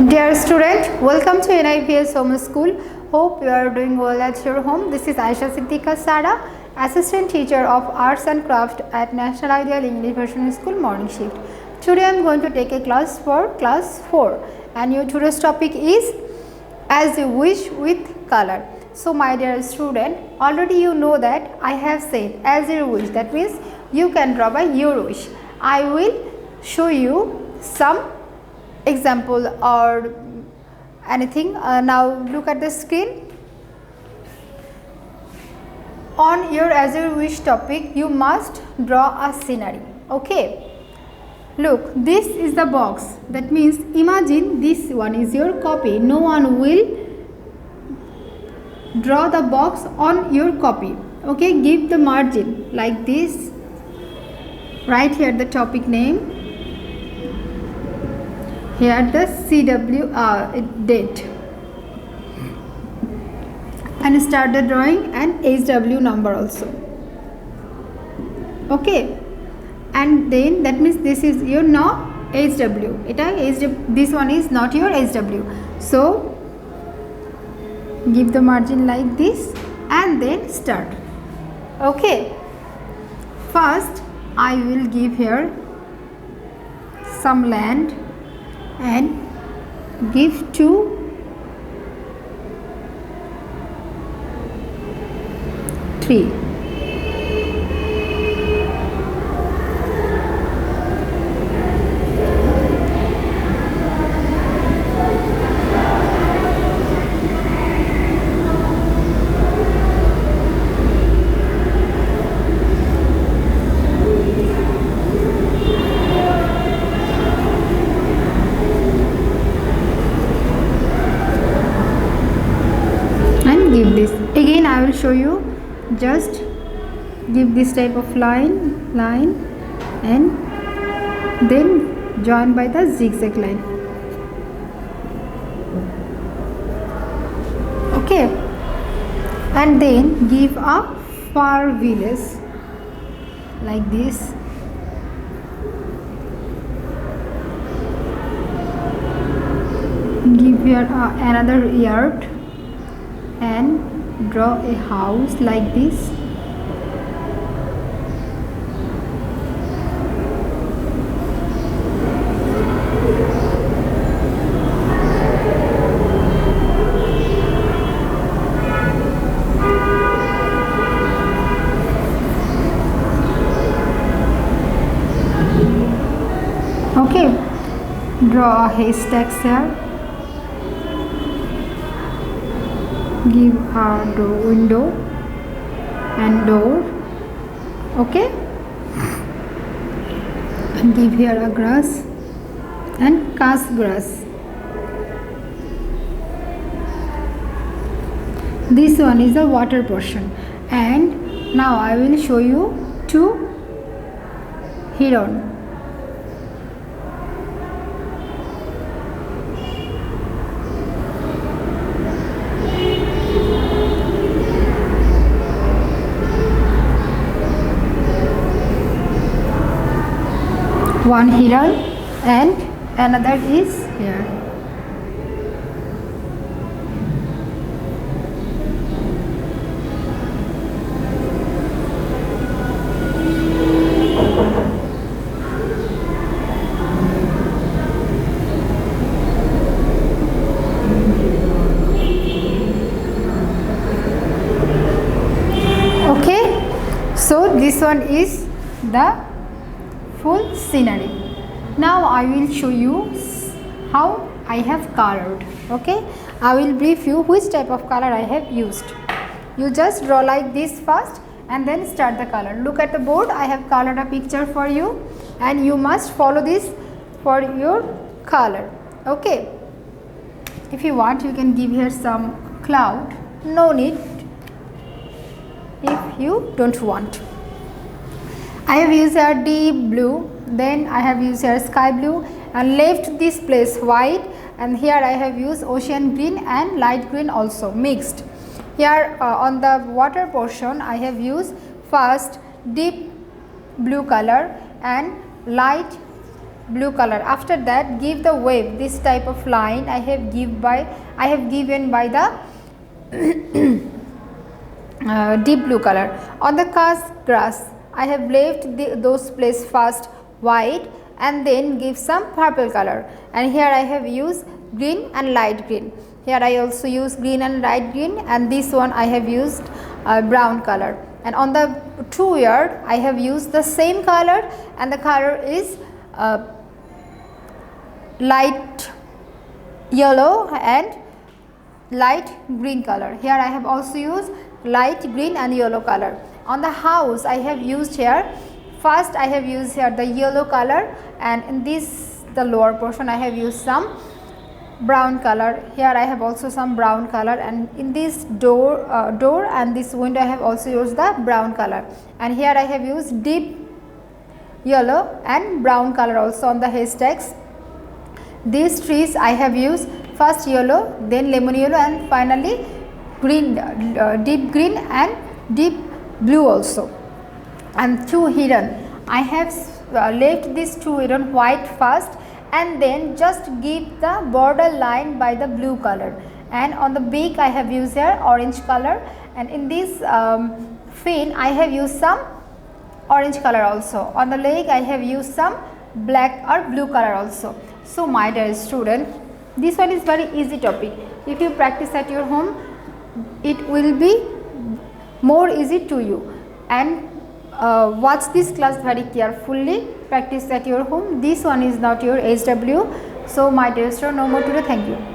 Dear student, welcome to NIPS Home School. Hope you are doing well at your home. This is Ayesha Siddiqua Sara, Assistant Teacher of Arts and Craft at National Ideal English Version School Morning Shift. Today I am going to take a class for class 4 and your today's topic is As You Wish with Color. So my dear student, already you know that I have said as you wish. That means you can draw by your wish. I will show you some example or anything. Now look at the screen. On your as you wish topic, you must draw a scenery. Okay. Look, this is the box. That means imagine this one is your copy. No one will draw the box on your copy. Okay, give the margin like this. Write here the topic name. Here the CW date. And start the drawing and HW number also. Okay. And then that means this is your no HW. This one is not your HW. So give the margin like this and then start. Okay. First I will give here some land and give 2 3. Give this again. I will show you. Just give this type of line and then join by the zigzag line. Okay, and then give a far village like this. Give here another yard and draw a house like this. Okay, draw a haystack here. Give a window and door. Okay, and give here a grass and cast grass. This one is the water portion. And now I will show you 2 heron. One heron and another is here. Okay, so this one is the full scenery. Now I will show you how I have colored. Okay, I will brief you which type of color I have used. You just draw like this first and then start the color. Look at the board. I have colored a picture for you and you must follow this for your color. Okay, if you want you can give here some cloud. No need if you don't want. I have used here deep blue, then I have used here sky blue and left this place white, and here I have used ocean green and light green also mixed. Here on the water portion I have used first deep blue color and light blue color. After that, give the wave this type of line I have given by the deep blue color. On the cast grass, I have left those place first white and then give some purple color, and here I have used green and light green. Here I also use green and light green, and this one I have used brown color. And on the 2 yard I have used the same color, and the color is light yellow and light green color. Here I have also used light green and yellow color. On the house I have used here, first I have used here the yellow color, and in this the lower portion I have used some brown color. Here I have also some brown color, and in this door and this window I have also used the brown color, and here I have used deep yellow and brown color also on the haystacks. These trees I have used first yellow, then lemon yellow, and finally green, deep green and deep blue also. And 2 hidden, I have left this 2 hidden white first, and then just give the border line by the blue color. And on the beak I have used here orange color, and in this fin I have used some orange color also. On the leg I have used some black or blue color also. So my dear student, this one is very easy topic. If you practice at your home, it will be more easy to you. And watch this class very carefully, practice at your home. This one is not your HW. So my dear student, no more today. Thank you.